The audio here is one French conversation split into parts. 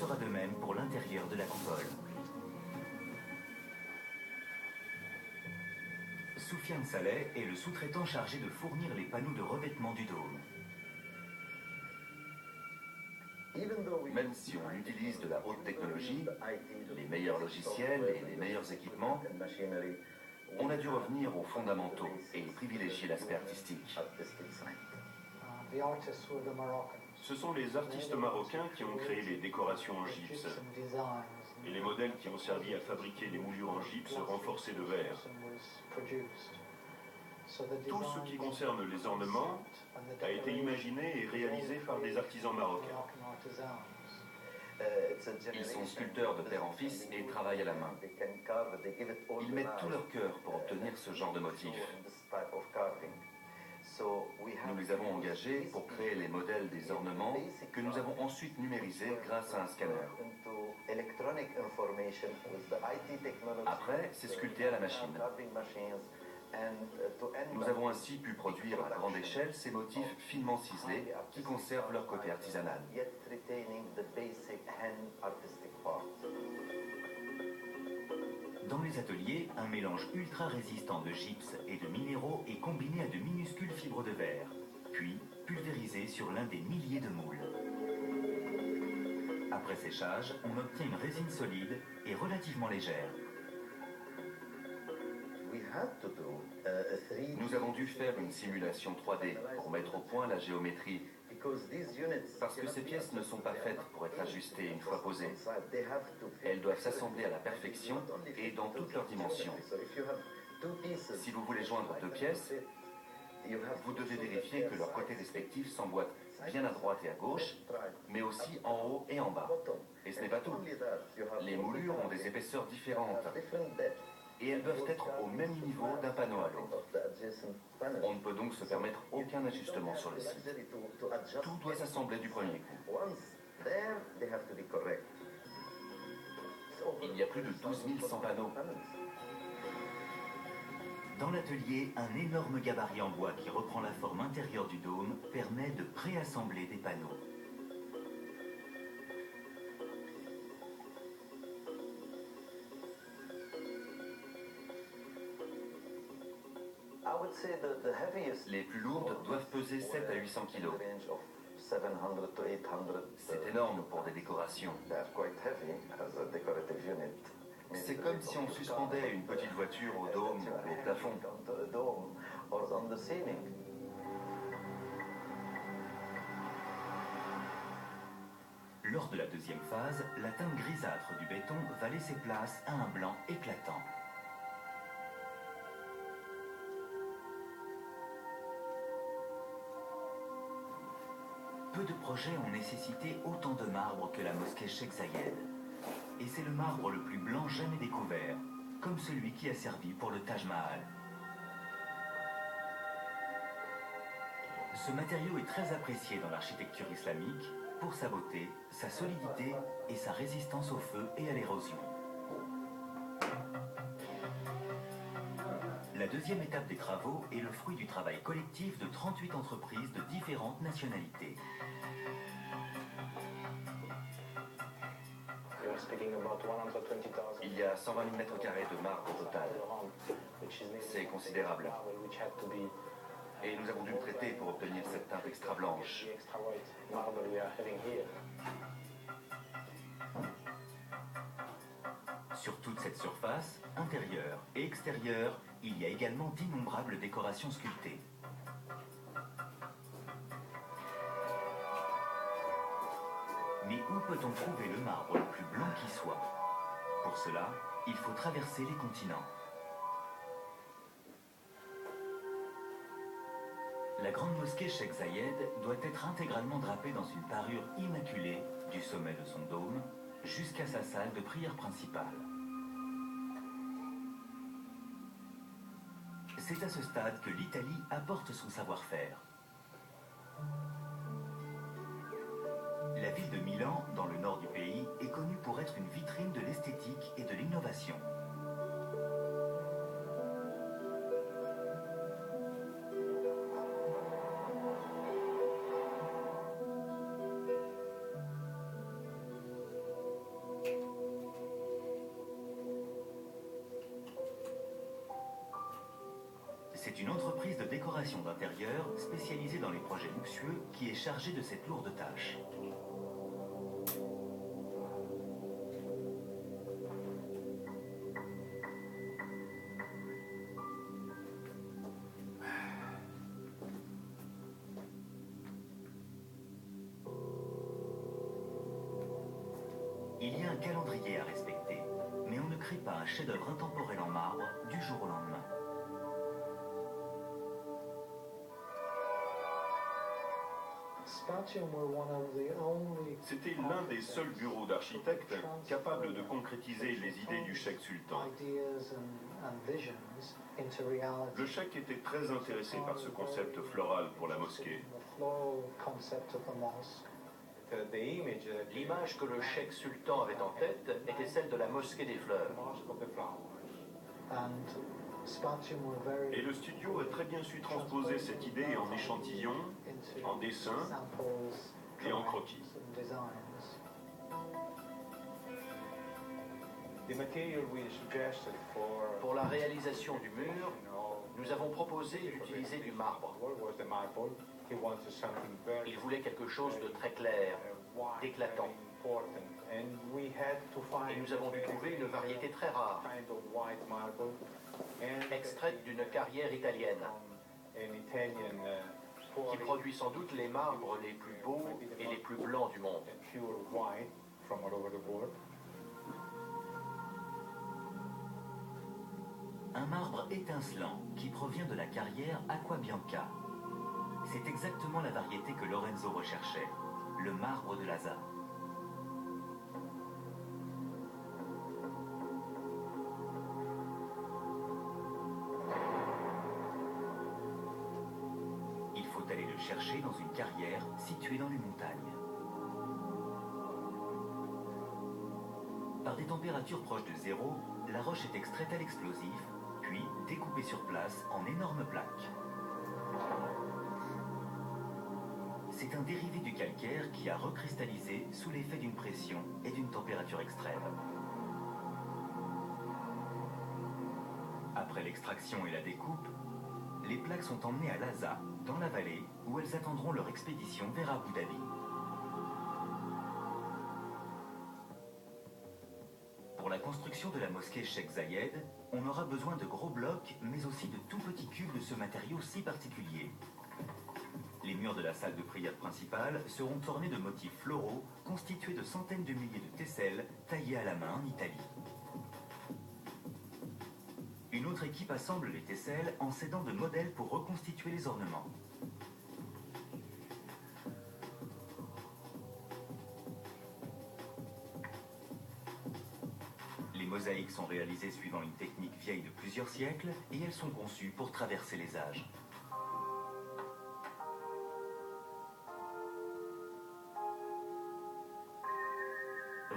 sera de même pour l'intérieur de la coupole. Soufiane Saleh est le sous-traitant chargé de fournir les panneaux de revêtement du dôme. Même si on utilise de la haute technologie, les meilleurs logiciels et les meilleurs équipements, on a dû revenir aux fondamentaux et privilégier l'aspect artistique. Ce sont les artistes marocains qui ont créé les décorations en gypse et les modèles qui ont servi à fabriquer les moulures en gypse renforcées de verre. Tout ce qui concerne les ornements a été imaginé et réalisé par des artisans marocains. Ils sont sculpteurs de père en fils et travaillent à la main. Ils mettent tout leur cœur pour obtenir ce genre de motif. Nous les avons engagés pour créer les modèles des ornements que nous avons ensuite numérisés grâce à un scanner. Après, c'est sculpté à la machine. Nous avons ainsi pu produire à grande échelle ces motifs finement ciselés qui conservent leur côté artisanal. Dans les ateliers, un mélange ultra résistant de gypse et de minéraux est combiné à de minuscules fibres de verre, puis pulvérisé sur l'un des milliers de moules. Après séchage, on obtient une résine solide et relativement légère. Nous avons dû faire une simulation 3D pour mettre au point la géométrie, parce que ces pièces ne sont pas faites pour être ajustées une fois posées. Elles doivent s'assembler à la perfection et dans toutes leurs dimensions. Si vous voulez joindre deux pièces, vous devez vérifier que leurs côtés respectifs s'emboîtent bien à droite et à gauche, mais aussi en haut et en bas. Et ce n'est pas tout. Les moulures ont des épaisseurs différentes. Et elles doivent être au même niveau d'un panneau à l'autre. On ne peut donc se permettre aucun ajustement sur le site. Tout doit s'assembler du premier coup. Il y a plus de 12 100 panneaux. Dans l'atelier, un énorme gabarit en bois qui reprend la forme intérieure du dôme permet de préassembler des panneaux. Les plus lourdes doivent peser 7 à 800 kg. C'est énorme pour des décorations. C'est comme si on suspendait une petite voiture au dôme ou au plafond. Lors de la deuxième phase, la teinte grisâtre du béton va laisser place à un blanc éclatant. Peu de projets ont nécessité autant de marbre que la mosquée Cheikh Zayed. Et c'est le marbre le plus blanc jamais découvert, comme celui qui a servi pour le Taj Mahal. Ce matériau est très apprécié dans l'architecture islamique pour sa beauté, sa solidité et sa résistance au feu et à l'érosion. La deuxième étape des travaux est le fruit du travail collectif de 38 entreprises de différentes nationalités. Il y a 120 000 mètres carrés de marbre au total. C'est considérable. Et nous avons dû le traiter pour obtenir cette teinte extra blanche. Sur toute cette surface, intérieure et extérieure, il y a également d'innombrables décorations sculptées. Mais où peut-on trouver le marbre le plus blanc qui soit? Pour cela, il faut traverser les continents. La grande mosquée Cheikh Zayed doit être intégralement drapée dans une parure immaculée du sommet de son dôme jusqu'à sa salle de prière principale. C'est à ce stade que l'Italie apporte son savoir-faire. La ville de Milan, dans le nord du pays, est connue pour être une vitrine de l'esthétique et de l'innovation. C'est une entreprise de décoration d'intérieur spécialisée dans les projets luxueux qui est chargée de cette lourde tâche. Il y a un calendrier à respecter, mais on ne crée pas un chef-d'œuvre intemporel en marbre du jour au lendemain. C'était l'un des seuls bureaux d'architectes capables de concrétiser les idées du cheikh sultan. Le cheikh était très intéressé par ce concept floral pour la mosquée. L'image que le cheikh sultan avait en tête était celle de la mosquée des fleurs. Et le studio a très bien su transposer cette idée en échantillons, en dessins et en croquis. Pour la réalisation du mur, nous avons proposé d'utiliser du marbre. Il voulait quelque chose de très clair, d'éclatant. Et nous avons dû trouver une variété très rare, extraite d'une carrière italienne, qui produit sans doute les marbres les plus beaux et les plus blancs du monde. Un marbre étincelant qui provient de la carrière Acqua Bianca. C'est exactement la variété que Lorenzo recherchait, le marbre de Lhasa. Il faut aller le chercher dans une carrière située dans les montagnes. Par des températures proches de zéro, la roche est extraite à l'explosif, puis découpée sur place en énormes plaques. C'est un dérivé du calcaire qui a recristallisé sous l'effet d'une pression et d'une température extrême. Après l'extraction et la découpe, les plaques sont emmenées à Lhasa, dans la vallée, où elles attendront leur expédition vers Abu Dhabi. Pour la construction de la mosquée Cheikh Zayed, on aura besoin de gros blocs, mais aussi de tout petits cubes de ce matériau si particulier. Les murs de la salle de prière principale seront ornés de motifs floraux constitués de centaines de milliers de tesselles taillées à la main en Italie. Une autre équipe assemble les tesselles en s'aidant de modèles pour reconstituer les ornements. Les mosaïques sont réalisées suivant une technique vieille de plusieurs siècles et elles sont conçues pour traverser les âges.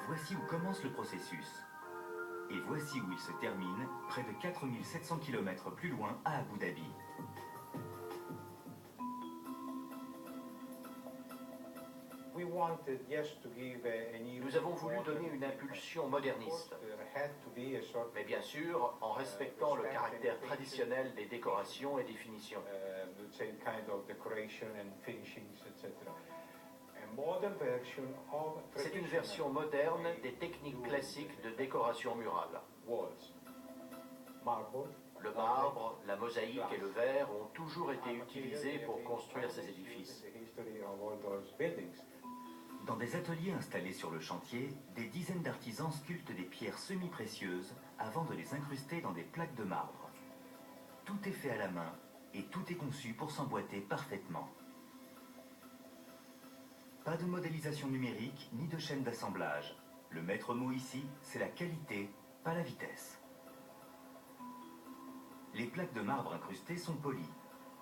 Voici où commence le processus. Et voici où il se termine, près de 4700 km plus loin, à Abu Dhabi. Nous avons voulu donner une impulsion moderniste, mais bien sûr en respectant le caractère traditionnel des décorations et des finitions. C'est une version moderne des techniques classiques de décoration murale. Le marbre, la mosaïque et le verre ont toujours été utilisés pour construire ces édifices. Dans des ateliers installés sur le chantier, des dizaines d'artisans sculptent des pierres semi-précieuses avant de les incruster dans des plaques de marbre. Tout est fait à la main et tout est conçu pour s'emboîter parfaitement. Pas de modélisation numérique ni de chaîne d'assemblage. Le maître mot ici, c'est la qualité, pas la vitesse. Les plaques de marbre incrustées sont polies.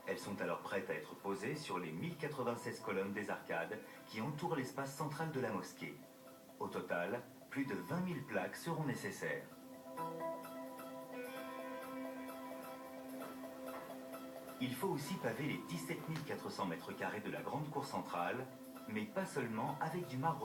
Elles sont alors prêtes à être posées sur les 1096 colonnes des arcades qui entourent l'espace central de la mosquée. Au total, plus de 20 000 plaques seront nécessaires. Il faut aussi paver les 17 400 mètres carrés de la grande cour centrale, mais pas seulement avec du marbre